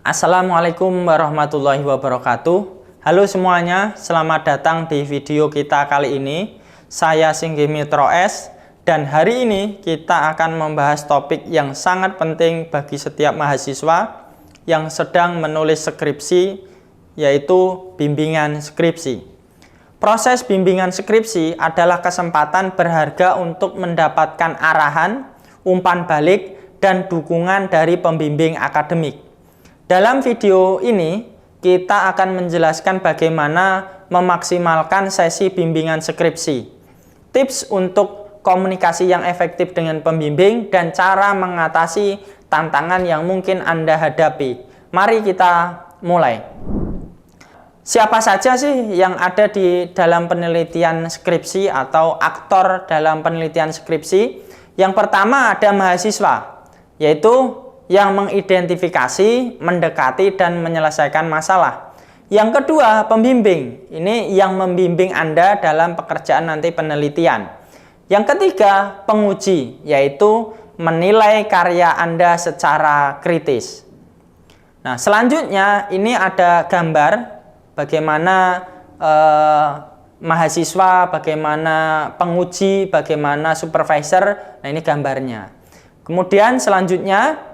Assalamualaikum warahmatullahi wabarakatuh. Halo semuanya, selamat datang di video kita kali ini. Saya Singgi Mitro S, dan hari ini kita akan membahas topik yang sangat penting bagi setiap mahasiswa yang sedang menulis skripsi, yaitu bimbingan skripsi. Proses bimbingan skripsi adalah kesempatan berharga untuk mendapatkan arahan, umpan balik, dan dukungan dari pembimbing akademik. Dalam video ini, kita akan menjelaskan bagaimana memaksimalkan sesi bimbingan skripsi, tips untuk komunikasi yang efektif dengan pembimbing, dan cara mengatasi tantangan yang mungkin Anda hadapi. Mari kita mulai. Siapa saja sih yang ada di dalam penelitian skripsi atau aktor dalam penelitian skripsi? Yang pertama ada mahasiswa, yaitu yang mengidentifikasi, mendekati, dan menyelesaikan masalah. Yang kedua, pembimbing. Ini yang membimbing Anda dalam pekerjaan nanti penelitian. Yang ketiga, penguji, yaitu menilai karya Anda secara kritis. Nah, selanjutnya ini ada gambar bagaimana mahasiswa, bagaimana penguji, bagaimana supervisor. Nah, ini gambarnya. Kemudian selanjutnya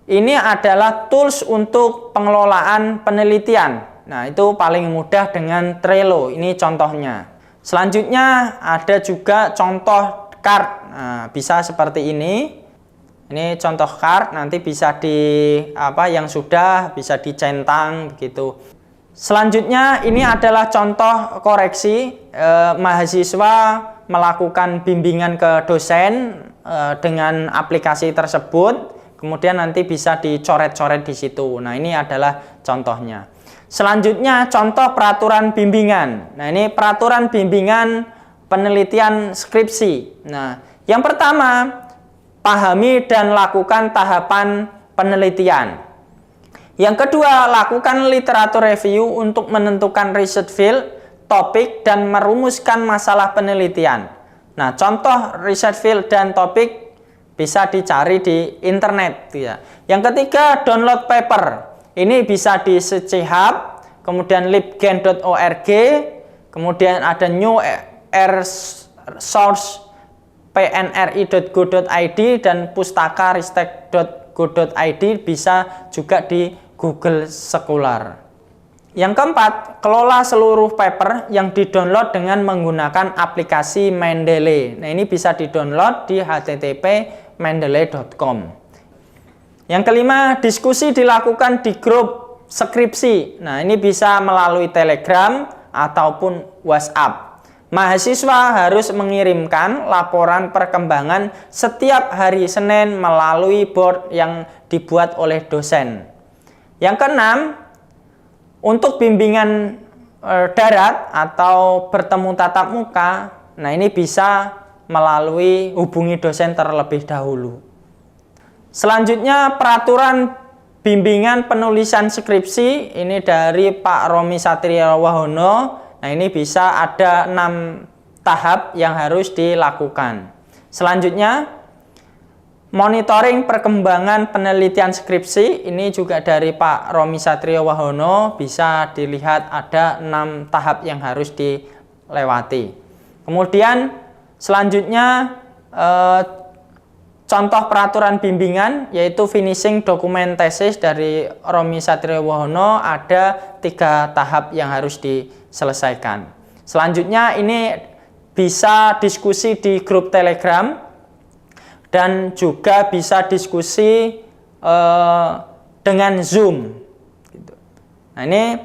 ini adalah tools untuk pengelolaan penelitian. Nah, itu paling mudah dengan Trello. Ini contohnya. Selanjutnya ada juga contoh card. Nah, bisa seperti ini. Ini contoh card, nanti bisa yang sudah bisa dicentang begitu. Selanjutnya ini adalah contoh koreksi mahasiswa melakukan bimbingan ke dosen dengan aplikasi tersebut. Kemudian nanti bisa dicoret-coret di situ. Nah, ini adalah contohnya. Selanjutnya contoh peraturan bimbingan. Nah, ini peraturan bimbingan penelitian skripsi. Nah, yang pertama, pahami dan lakukan tahapan penelitian. Yang kedua, lakukan literatur review untuk menentukan research field, topik, dan merumuskan masalah penelitian. Nah, contoh research field dan topik bisa dicari di internet ya. Yang ketiga, download paper. Ini bisa di SciHub, kemudian libgen.org, kemudian ada new air source pnri.go.id dan pustakaristek.go.id, bisa juga di Google Scholar. Yang keempat, kelola seluruh paper yang didownload dengan menggunakan aplikasi Mendeley. Nah, ini bisa didownload di http://mendeley.com. Yang kelima, diskusi dilakukan di grup skripsi. Nah, ini bisa melalui Telegram ataupun WhatsApp. Mahasiswa harus mengirimkan laporan perkembangan setiap hari Senin melalui board yang dibuat oleh dosen. Yang keenam, untuk bimbingan darat atau bertemu tatap muka, nah ini bisa melalui hubungi dosen terlebih dahulu. Selanjutnya peraturan bimbingan penulisan skripsi, ini dari Pak Romi Satriawahono. Nah, ini bisa ada 6 tahap yang harus dilakukan. Selanjutnya monitoring perkembangan penelitian skripsi, ini juga dari Pak Romi Satriawahono, bisa dilihat ada 6 tahap yang harus dilewati. Kemudian selanjutnya contoh peraturan bimbingan, yaitu finishing dokumen tesis dari Romi Satriawahono, ada 3 tahap yang harus diselesaikan. Selanjutnya ini bisa diskusi di grup Telegram, dan juga bisa diskusi dengan Zoom. Nah, ini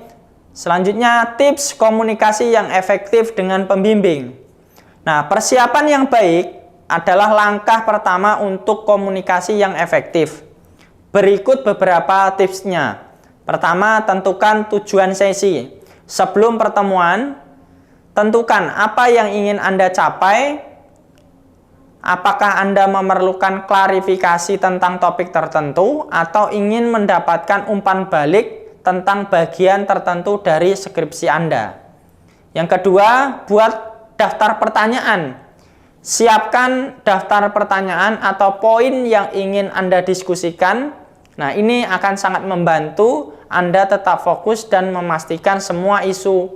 selanjutnya tips komunikasi yang efektif dengan pembimbing. Nah, persiapan yang baik adalah langkah pertama untuk komunikasi yang efektif. Berikut beberapa tipsnya. Pertama, tentukan tujuan sesi. Sebelum pertemuan, tentukan apa yang ingin Anda capai. Apakah Anda memerlukan klarifikasi tentang topik tertentu atau ingin mendapatkan umpan balik tentang bagian tertentu dari skripsi Anda. Yang kedua, buat daftar pertanyaan. Siapkan daftar pertanyaan atau poin yang ingin Anda diskusikan Nah, ini akan sangat membantu Anda tetap fokus dan memastikan semua isu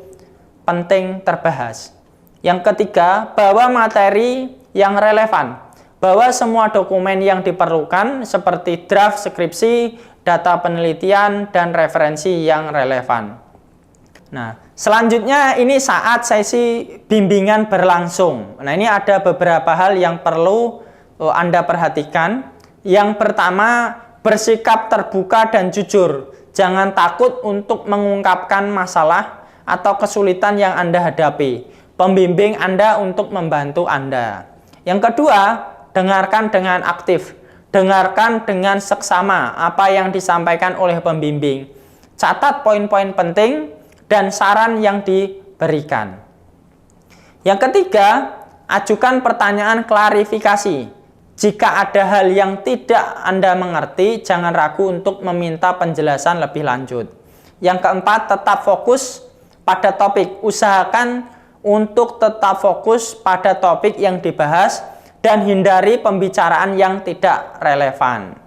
penting terbahas. Yang ketiga, bawa materi yang relevan. Bawa semua dokumen yang diperlukan seperti draft skripsi, data penelitian, dan referensi yang relevan. Nah, selanjutnya ini saat sesi bimbingan berlangsung. Nah, ini ada beberapa hal yang perlu Anda perhatikan. Yang pertama, bersikap terbuka dan jujur. Jangan takut untuk mengungkapkan masalah atau kesulitan yang Anda hadapi. Pembimbing Anda untuk membantu Anda. Yang kedua, dengarkan dengan aktif. Dengarkan dengan seksama apa yang disampaikan oleh pembimbing. Catat poin-poin penting dan saran yang diberikan. Yang ketiga, ajukan pertanyaan klarifikasi. Jika ada hal yang tidak Anda mengerti, jangan ragu untuk meminta penjelasan lebih lanjut. Yang keempat, tetap fokus pada topik. Usahakan untuk tetap fokus pada topik yang dibahas dan hindari pembicaraan yang tidak relevan.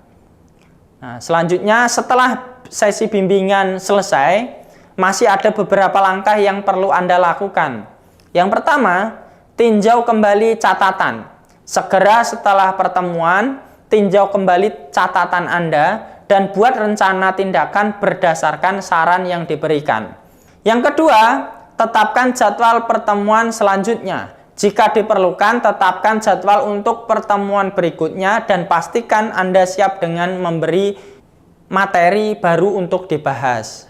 Nah, selanjutnya, setelah sesi bimbingan selesai, masih ada beberapa langkah yang perlu Anda lakukan. Yang pertama, tinjau kembali catatan. Segera setelah pertemuan, tinjau kembali catatan Anda dan buat rencana tindakan berdasarkan saran yang diberikan. Yang kedua, tetapkan jadwal pertemuan selanjutnya. Jika diperlukan, tetapkan jadwal untuk pertemuan berikutnya dan pastikan Anda siap dengan memberi materi baru untuk dibahas.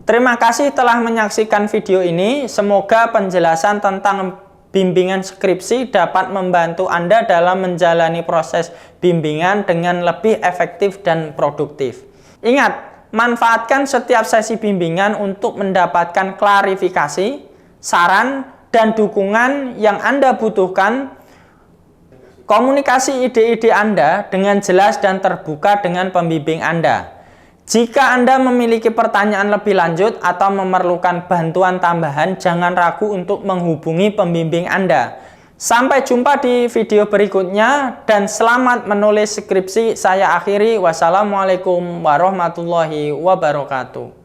Terima kasih telah menyaksikan video ini. Semoga penjelasan tentang bimbingan skripsi dapat membantu Anda dalam menjalani proses bimbingan dengan lebih efektif dan produktif. Ingat, manfaatkan setiap sesi bimbingan untuk mendapatkan klarifikasi, saran, dan dukungan yang Anda butuhkan. Komunikasi ide-ide Anda dengan jelas dan terbuka dengan pembimbing Anda. Jika Anda memiliki pertanyaan lebih lanjut atau memerlukan bantuan tambahan, jangan ragu untuk menghubungi pembimbing Anda. Sampai jumpa di video berikutnya dan selamat menulis skripsi. Saya akhiri. Wassalamualaikum warahmatullahi wabarakatuh.